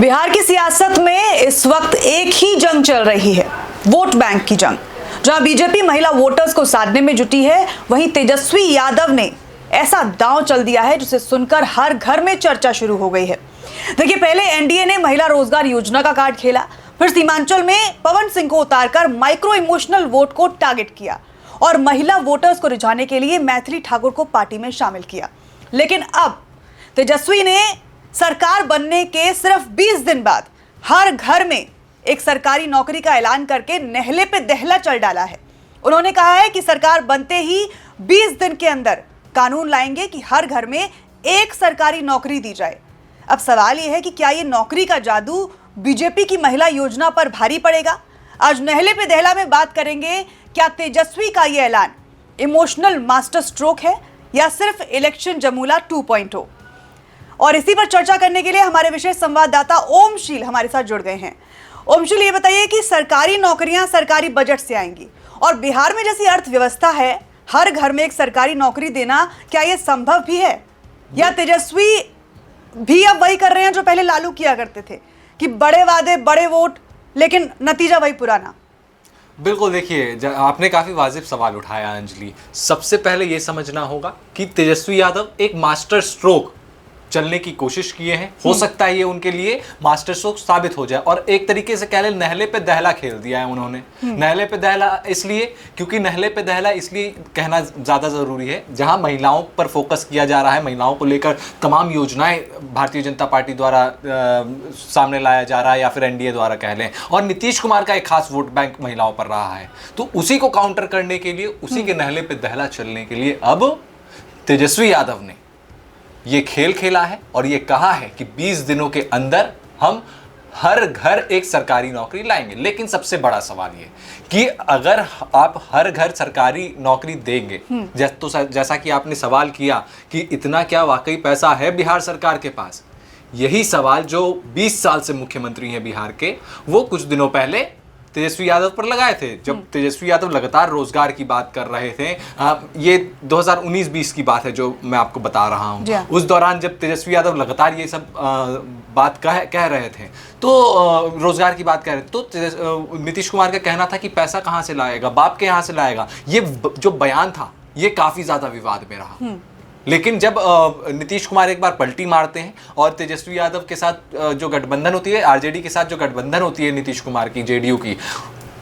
बिहार की सियासत में इस वक्त एक ही जंग चल रही है, वोट बैंक की जंग। जहां बीजेपी महिला वोटर्स को साधने में जुटी है, वहीं तेजस्वी यादव ने ऐसा दांव चल दिया है जिसे सुनकर हर घर में चर्चा शुरू हो गई है। देखिए, पहले एनडीए ने महिला रोजगार योजना का कार्ड खेला, फिर सीमांचल में पवन सिंह को उतारकर माइक्रो इमोशनल वोट को टारगेट किया और महिला वोटर्स को रिझाने के लिए मैथिली ठाकुर को पार्टी में शामिल किया। लेकिन अब तेजस्वी ने सरकार बनने के सिर्फ 20 दिन बाद हर घर में एक सरकारी नौकरी का ऐलान करके नहले पे दहला चल डाला है। उन्होंने कहा है कि सरकार बनते ही 20 दिन के अंदर कानून लाएंगे कि हर घर में एक सरकारी नौकरी दी जाए। अब सवाल यह है कि क्या ये नौकरी का जादू बीजेपी की महिला योजना पर भारी पड़ेगा? आज नहले पे दहला में बात करेंगे, क्या तेजस्वी का ये ऐलान इमोशनल मास्टर स्ट्रोक है या सिर्फ इलेक्शन जमूला 2.0? और इसी पर चर्चा करने के लिए हमारे विशेष संवाददाता ओमशील हमारे साथ जुड़ गए हैं। ओमशील, ये बताइए कि सरकारी नौकरियां सरकारी बजट से आएंगी और बिहार में जैसी अर्थव्यवस्था है, हर घर में एक सरकारी नौकरी देना, क्या ये संभव भी है या तेजस्वी भी अब वही कर रहे हैं जो पहले लालू किया करते थे कि बड़े वादे बड़े वोट, लेकिन नतीजा वही पुराना? बिल्कुल, देखिए, आपने काफी वाजिब सवाल उठाया अंजलि। सबसे पहले ये समझना होगा कि तेजस्वी यादव एक मास्टर स्ट्रोक चलने की कोशिश किए हैं। हो सकता है ये उनके लिए मास्टर स्ट्रोक साबित हो जाए और एक तरीके से कह लें नहले पे दहला खेल दिया है उन्होंने। नहले पे दहला इसलिए क्योंकि नहले पे दहला इसलिए कहना ज़्यादा ज़रूरी है जहां महिलाओं पर फोकस किया जा रहा है, महिलाओं को लेकर तमाम योजनाएं भारतीय जनता पार्टी द्वारा सामने लाया जा रहा है या फिर एनडीए द्वारा कह लें, और नीतीश कुमार का एक खास वोट बैंक महिलाओं पर रहा है। तो उसी को काउंटर करने के लिए, उसी के नहले पे दहला चलने के लिए अब तेजस्वी यादव ने ये खेल खेला है और ये कहा है कि 20 दिनों के अंदर हम हर घर एक सरकारी नौकरी लाएंगे। लेकिन सबसे बड़ा सवाल ये कि अगर आप हर घर सरकारी नौकरी देंगे, जैसा कि आपने सवाल किया कि इतना क्या वाकई पैसा है बिहार सरकार के पास, यही सवाल जो 20 साल से मुख्यमंत्री हैं बिहार के, वो कुछ दिनों पहले तेजस्वी यादव पर लगाए थे। जब तेजस्वी यादव लगातार रोजगार की बात कर रहे थे, ये 2019-20 की बात है जो मैं आपको बता रहा हूँ, उस दौरान जब तेजस्वी यादव लगातार ये सब बात कह रहे थे, तो रोजगार की बात कह रहे थे, तो नीतीश कुमार का कहना था कि पैसा कहाँ से लाएगा, बाप के यहाँ से लाएगा। ये जो बयान था ये काफी ज्यादा विवाद में रहा। लेकिन जब नीतीश कुमार एक बार पलटी मारते हैं और तेजस्वी यादव के साथ जो गठबंधन होती है, आरजेडी के साथ जो गठबंधन होती है नीतीश कुमार की, जेडीयू की,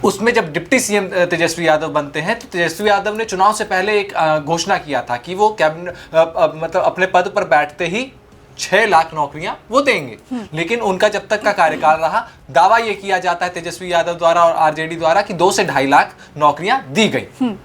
उसमें जब डिप्टी सीएम तेजस्वी यादव बनते हैं, तो तेजस्वी यादव ने चुनाव से पहले एक घोषणा किया था कि वो कैबिनेट मतलब अपने पद पर बैठते ही 6 लाख नौकरियां वो देंगे। लेकिन उनका जब तक का कार्यकाल रहा, दावा ये किया जाता है तेजस्वी यादव द्वारा और आरजेडी द्वारा कि 2 से 2.5 लाख नौकरियां दी गई।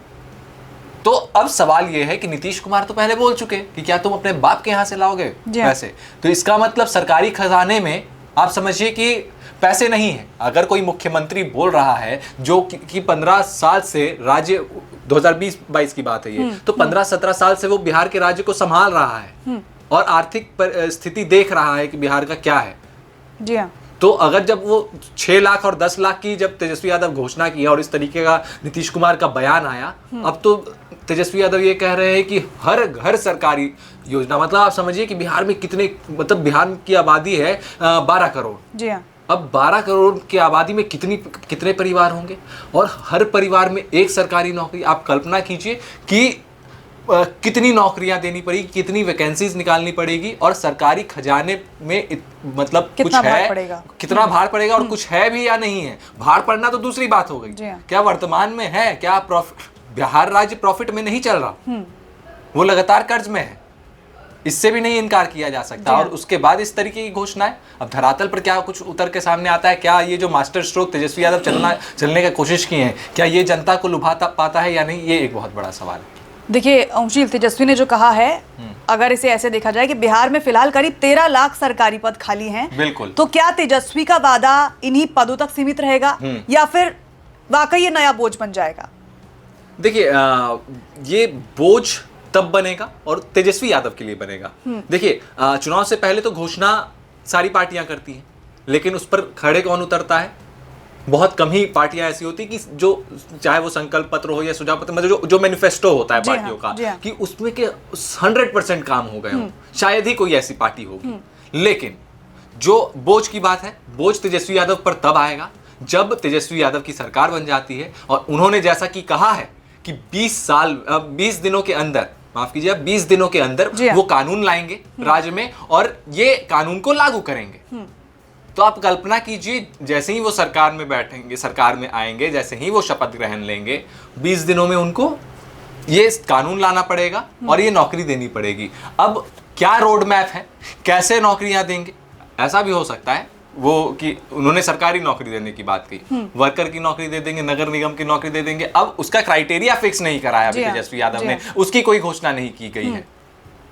तो अब सवाल यह है कि नीतीश कुमार तो पहले बोल चुके कि क्या तुम अपने बाप के यहां से लाओगे पैसे, तो इसका मतलब सरकारी खजाने में आप समझिए कि पैसे नहीं है। अगर कोई मुख्यमंत्री बोल रहा है जो कि 15 साल से राज्य, 2020-22 की बात है ये, तो 15-17 साल से वो बिहार के राज्य को संभाल रहा है और आर्थिक स्थिति देख रहा है कि बिहार का क्या है। जी हाँ। तो अगर जब वो 6 लाख और 10 लाख की जब तेजस्वी यादव घोषणा की और इस तरीके का नीतीश कुमार का बयान आया, अब तो तेजस्वी यादव ये कह रहे हैं कि हर घर सरकारी योजना, मतलब आप समझिए कि बिहार में कितने, मतलब बिहार की आबादी है 12 करोड़। जी हाँ। अब 12 करोड़ की आबादी में कितने परिवार होंगे और हर परिवार में एक सरकारी नौकरी। आप कल्पना कीजिए कि कितनी नौकरियां देनी पड़ेगी, कितनी वैकेंसीज निकालनी पड़ेगी और सरकारी खजाने में मतलब कुछ है, कितना भार पड़ेगा और कुछ है भी या नहीं है। भार पड़ना तो दूसरी बात हो गई, क्या वर्तमान में है, क्या बिहार राज्य प्रॉफिट में नहीं चल रहा, वो लगातार कर्ज में है, इससे भी नहीं इनकार किया जा सकता। और उसके बाद इस तरीके की घोषणाएं, अब धरातल पर क्या कुछ उतर के सामने आता है, क्या ये जो मास्टर स्ट्रोक तेजस्वी यादव चलने की कोशिश की है, क्या ये जनता को लुभा पाता है या नहीं, ये एक बहुत बड़ा सवाल है। देखिए ओमशील, तेजस्वी ने जो कहा है, अगर इसे ऐसे देखा जाए कि बिहार में फिलहाल करीब 13 लाख सरकारी पद खाली हैं, बिल्कुल, तो क्या तेजस्वी का वादा इन्हीं पदों तक सीमित रहेगा या फिर वाकई ये नया बोझ बन जाएगा? देखिए, ये बोझ तब बनेगा और तेजस्वी यादव के लिए बनेगा। देखिए, चुनाव से पहले तो घोषणा सारी पार्टियां करती हैं, लेकिन उस पर खड़े कौन उतरता है? बहुत कम ही पार्टियां ऐसी होती कि जो, चाहे वो संकल्प पत्र हो या सुझाव पत्र, मतलब जो मैनिफेस्टो होता है पार्टियों का, कि उसमें के 100% काम हो गए हो, शायद ही कोई ऐसी पार्टी होगी। लेकिन जो बोझ की बात है, बोझ तेजस्वी यादव पर तब आएगा जब तेजस्वी यादव की सरकार बन जाती है और उन्होंने जैसा कि कहा है कि 20 दिनों के अंदर, माफ कीजिए, 20 दिनों के अंदर वो कानून लाएंगे राज्य में और ये कानून को लागू करेंगे। तो आप कल्पना कीजिए, जैसे ही वो सरकार में बैठेंगे, सरकार में आएंगे, जैसे ही वो शपथ ग्रहण लेंगे, 20 दिनों में उनको ये कानून लाना पड़ेगा और ये नौकरी देनी पड़ेगी। अब क्या रोड मैप है, कैसे नौकरियां देंगे? ऐसा भी हो सकता है वो कि उन्होंने सरकारी नौकरी देने की बात की, वर्कर की नौकरी दे देंगे, नगर निगम की नौकरी दे देंगे। अब उसका क्राइटेरिया फिक्स नहीं कराया अभी तेजस्वी यादव ने, उसकी कोई घोषणा नहीं की गई है।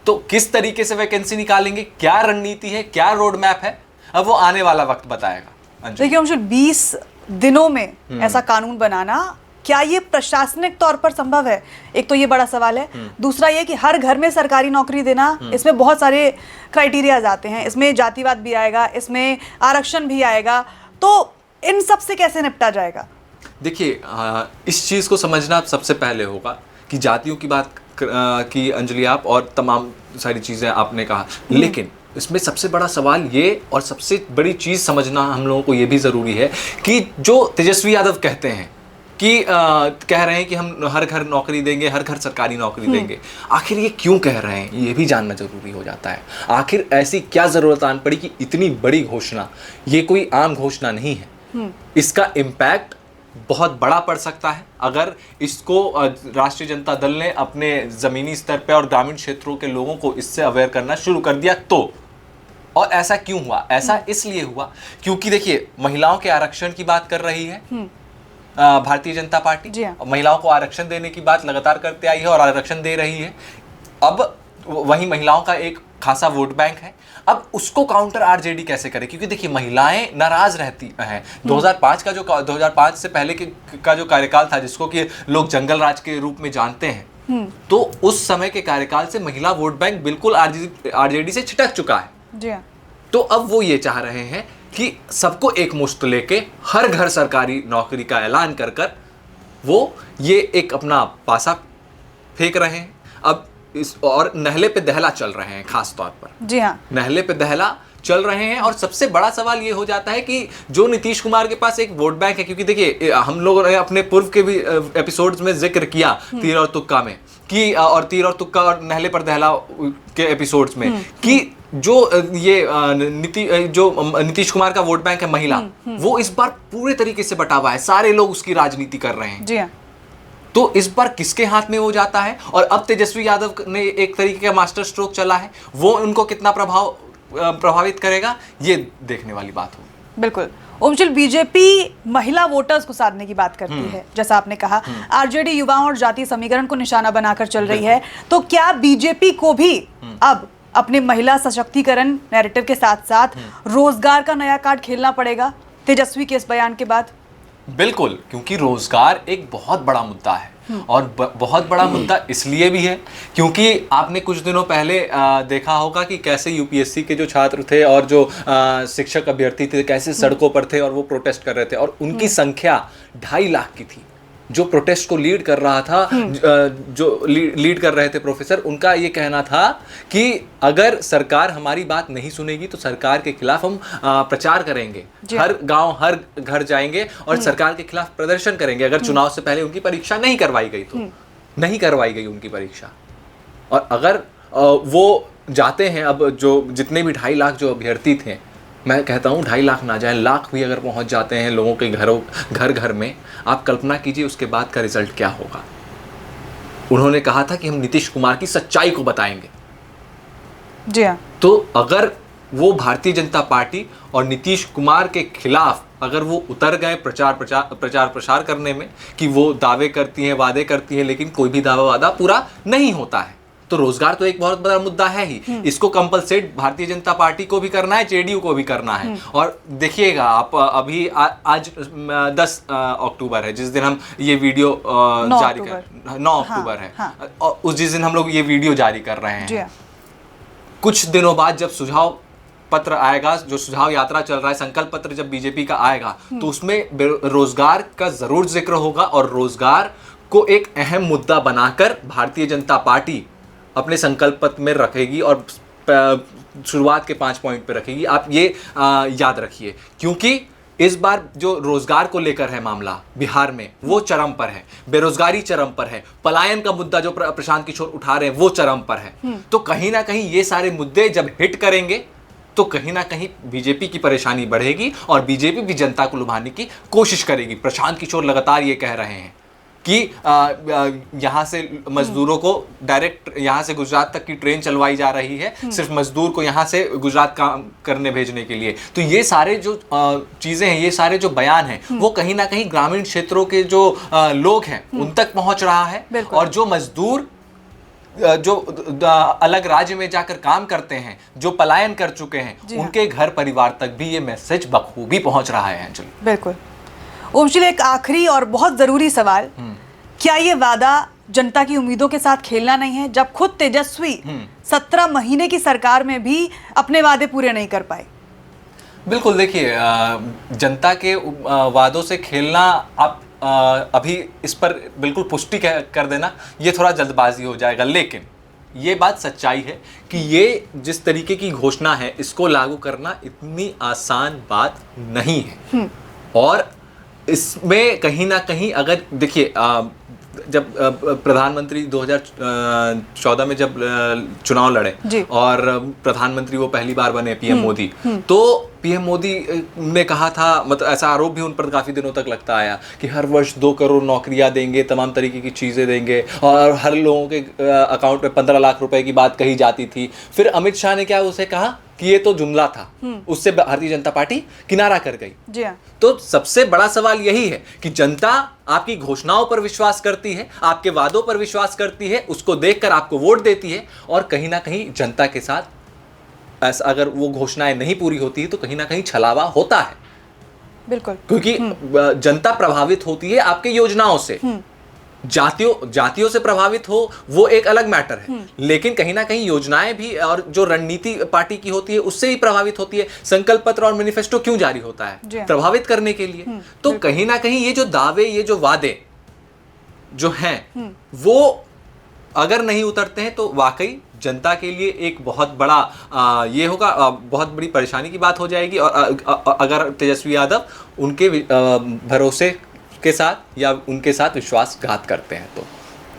तो किस तरीके से वैकेंसी निकालेंगे, क्या रणनीति है, क्या रोड मैप है, अब वो आने वाला वक्त बताएगा। देखिए अंशुल, 20 दिनों में ऐसा कानून बनाना, क्या ये प्रशासनिक तौर पर संभव है? एक तो ये बड़ा सवाल है। दूसरा ये कि हर घर में सरकारी नौकरी देना, इसमें बहुत सारे क्राइटेरियाज आते हैं, इसमें जातिवाद भी आएगा, इसमें आरक्षण भी आएगा, तो इन सब से कैसे निपटा जाएगा? देखिए, इस चीज को समझना सबसे पहले होगा कि जातियों की बात की अंजलि आप, और तमाम सारी चीजें आपने कहा, लेकिन इसमें सबसे बड़ा सवाल ये और सबसे बड़ी चीज समझना हम लोगों को ये भी जरूरी है कि जो तेजस्वी यादव कहते हैं कि कह रहे हैं कि हम हर घर नौकरी देंगे, हर घर सरकारी नौकरी देंगे, आखिर ये क्यों कह रहे हैं, ये भी जानना जरूरी हो जाता है। आखिर ऐसी क्या जरूरत आन पड़ी कि इतनी बड़ी घोषणा, ये कोई आम घोषणा नहीं है, इसका इम्पैक्ट बहुत बड़ा पड़ सकता है अगर इसको राष्ट्रीय जनता दल ने अपने जमीनी स्तर पे और ग्रामीण क्षेत्रों के लोगों को इससे अवेयर करना शुरू कर दिया तो। और ऐसा क्यों हुआ? ऐसा इसलिए हुआ क्योंकि देखिए, महिलाओं के आरक्षण की बात कर रही है भारतीय जनता पार्टी, महिलाओं को आरक्षण देने की बात लगातार करते आई है और आरक्षण दे रही है। अब वही महिलाओं का एक खासा वोट बैंक है, अब उसको काउंटर आरजेडी कैसे करे? क्योंकि देखिए, महिलाएं नाराज रहती हैं। 2005 से पहले का जो कार्यकाल था, जिसको कि लोग जंगल राज के रूप में जानते हैं, तो उस समय के कार्यकाल से महिला वोट बैंक बिल्कुल आरजेडी से छिटक चुका है। तो अब वो ये चाह रहे हैं कि सबको एक मुश्त लेके हर घर सरकारी नौकरी का ऐलान कर कर वो ये एक अपना पासा फेंक रहे हैं। अब इस और नहले पे दहला चल रहे हैं, खास तौर पर। जी हाँ, नहले पे दहला चल रहे हैं। और सबसे बड़ा सवाल ये हो जाता है कि जो नीतीश कुमार के पास एक वोट बैंक है, क्योंकि देखिए, हम लोगों ने अपने पूर्व के भी एपिसोड्स में जिक्र किया तीर और तुक्का में कि, और तीर और तुक्का और नहले पर दहला के एपिसोड्स में, कि जो ये नीतीश कुमार का वोट बैंक है महिला, वो इस बार पूरे तरीके से बटा हुआ है, सारे लोग उसकी राजनीति कर रहे हैं। जी हाँ। तो इस बार किसके हाथ में वो जाता है? और अब तेजस्वी यादव ने एक तरीके का मास्टर स्ट्रोक चला है, वो उनको कितना प्रभावित करेगा, ये देखने वाली बात होगी। बिल्कुल। ओमशिल, बीजेपी महिला वोटर्स को साधने की बात करती है, जैसा आपने कहा, आरजेडी युवाओं और जातीय समीकरण को निशाना बनाकर चल रही है, तो क्या बीजेपी को भी अब अपने महिला सशक्तिकरण नैरेटिव के साथ साथ रोजगार का नया कार्ड खेलना पड़ेगा तेजस्वी के इस बयान के बाद? बिल्कुल, क्योंकि रोजगार एक बहुत बड़ा मुद्दा है, और बहुत बड़ा मुद्दा इसलिए भी है क्योंकि आपने कुछ दिनों पहले देखा होगा कि कैसे यूपीएससी के जो छात्र थे और जो शिक्षक अभ्यर्थी थे, कैसे सड़कों पर थे और वो प्रोटेस्ट कर रहे थे, और उनकी संख्या 2.5 लाख की थी। जो प्रोटेस्ट को लीड कर रहा था, जो लीड कर रहे थे प्रोफेसर, उनका ये कहना था कि अगर सरकार हमारी बात नहीं सुनेगी तो सरकार के खिलाफ हम प्रचार करेंगे, हर गांव हर घर जाएंगे और सरकार के खिलाफ प्रदर्शन करेंगे अगर चुनाव से पहले उनकी परीक्षा नहीं करवाई गई तो। नहीं करवाई गई उनकी परीक्षा, और अगर वो जाते हैं, अब जो जितने भी 2.5 लाख जो अभ्यर्थी थे, मैं कहता हूँ 2.5 लाख ना जाए, लाख भी अगर पहुँच जाते हैं लोगों के घर में, आप कल्पना कीजिए उसके बाद का रिजल्ट क्या होगा। उन्होंने कहा था कि हम नीतीश कुमार की सच्चाई को बताएंगे। जी हाँ। तो अगर वो भारतीय जनता पार्टी और नीतीश कुमार के खिलाफ अगर वो उतर गए प्रचार प्रसार करने में, कि वो दावे करती हैं, वादे करती हैं, लेकिन कोई भी दावा वादा पूरा नहीं होता है, तो रोजगार तो एक बहुत बड़ा मुद्दा है ही। इसको कंपलसेट भारतीय जनता पार्टी को भी करना है, जेडीयू को भी करना है। और देखिएगा आप, अभी आज 10 अक्टूबर है, जिस दिन हम ये वीडियो जारी कर 9 अक्टूबर है, और उस जिस दिन हम लोग ये वीडियो जारी कर रहे हैं, कुछ दिनों बाद जब सुझाव पत्र आएगा, जो सुझाव यात्रा चल रहा है, संकल्प पत्र जब बीजेपी का आएगा, तो उसमें रोजगार का जरूर जिक्र होगा, और रोजगार को एक अहम मुद्दा बनाकर भारतीय जनता पार्टी अपने संकल्प पत्र में रखेगी और शुरुआत के 5 पॉइंट पे रखेगी। आप ये याद रखिए, क्योंकि इस बार जो रोजगार को लेकर है मामला बिहार में, वो चरम पर है, बेरोजगारी चरम पर है, पलायन का मुद्दा जो प्रशांत किशोर उठा रहे हैं वो चरम पर है। तो कहीं ना कहीं ये सारे मुद्दे जब हिट करेंगे तो कहीं ना कहीं बीजेपी की परेशानी बढ़ेगी और बीजेपी भी जनता को लुभाने की कोशिश करेगी। प्रशांत किशोर लगातार ये कह रहे हैं कि यहाँ से मजदूरों को डायरेक्ट यहाँ से गुजरात तक की ट्रेन चलवाई जा रही है, सिर्फ मजदूर को यहाँ से गुजरात काम करने भेजने के लिए। तो ये सारे जो चीज़ें हैं, ये सारे जो बयान हैं, वो कहीं ना कहीं ग्रामीण क्षेत्रों के जो लोग हैं उन तक पहुँच रहा है। और जो मजदूर जो अलग राज्य में जाकर काम करते हैं, जो पलायन कर चुके हैं, उनके घर परिवार तक भी ये मैसेज बखूबी पहुँच रहा है। अंजलि, बिल्कुल। ओमशिल, एक आखिरी और बहुत जरूरी सवाल, क्या ये वादा जनता की उम्मीदों के साथ खेलना नहीं है, जब खुद तेजस्वी 17 महीने की सरकार में भी अपने वादे पूरे नहीं कर पाए? बिल्कुल, देखिए, जनता के वादों से खेलना, आप अभी इस पर बिल्कुल पुष्टि कर देना ये थोड़ा जल्दबाजी हो जाएगा। लेकिन ये बात सच्चाई है कि ये जिस तरीके की घोषणा है, इसको लागू करना इतनी आसान बात नहीं है। और इसमें कहीं ना कहीं, अगर देखिए, जब प्रधानमंत्री 2014 में जब चुनाव लड़े और प्रधानमंत्री वो पहली बार बने, पीएम मोदी, तो पीएम मोदी ने कहा था, मतलब ऐसा आरोप भी उन पर काफ़ी दिनों तक लगता आया कि हर वर्ष 2 करोड़ नौकरियां देंगे, तमाम तरीके की चीज़ें देंगे, और हर लोगों के अकाउंट में 15 लाख रुपए की बात कही जाती थी। फिर अमित शाह ने क्या उसे कहा कि ये तो जुमला था, उससे भारतीय जनता पार्टी किनारा कर गई। जी हाँ। तो सबसे बड़ा सवाल यही है कि जनता आपकी घोषणाओं पर विश्वास करती है, आपके वादों पर विश्वास करती है, उसको देखकर आपको वोट देती है, और कहीं ना कहीं जनता के साथ ऐसा अगर वो घोषणाएं नहीं पूरी होती है तो कहीं ना कहीं छलावा होता है। बिल्कुल, क्योंकि जनता प्रभावित होती है आपके योजनाओं से। जातियों से प्रभावित हो वो एक अलग मैटर है, लेकिन कहीं ना कहीं योजनाएं भी और जो रणनीति पार्टी की होती है उससे भी प्रभावित होती है। संकल्प पत्र और मैनिफेस्टो क्यों जारी होता है? प्रभावित करने के लिए। तो कहीं ना कहीं ये जो दावे, ये जो वादे जो हैं, वो अगर नहीं उतरते हैं तो वाकई जनता के लिए एक बहुत बड़ा ये होगा, बहुत बड़ी परेशानी की बात हो जाएगी। और अगर तेजस्वी यादव उनके भरोसे के साथ या उनके साथ विश्वासघात करते हैं तो।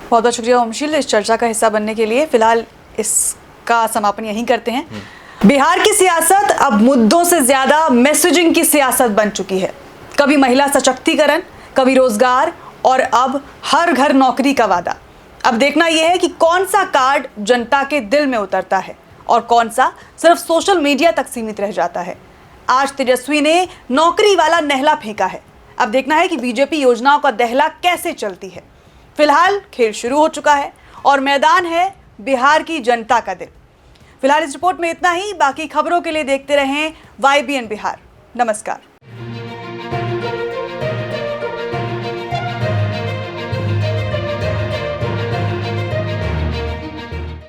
बहुत बहुत शुक्रिया ओमशिल इस चर्चा का हिस्सा बनने के लिए। फिलहाल इसका समापन यहीं करते हैं। बिहार की सियासत अब मुद्दों से ज्यादा मैसेजिंग की सियासत बन चुकी है। कभी महिला सशक्तिकरण, कभी रोजगार, और अब हर घर नौकरी का वादा। अब देखना यह है कि कौन सा कार्ड जनता के दिल में उतरता है और कौन सा सिर्फ सोशल मीडिया तक सीमित रह जाता है। आज तेजस्वी ने नौकरी वाला नहला फेंका है, अब देखना है कि बीजेपी योजनाओं का दहला कैसे चलती है। फिलहाल खेल शुरू हो चुका है और मैदान है बिहार की जनता का दिल। फिलहाल इस रिपोर्ट में इतना ही। बाकी खबरों के लिए देखते रहें YBN बिहार। नमस्कार।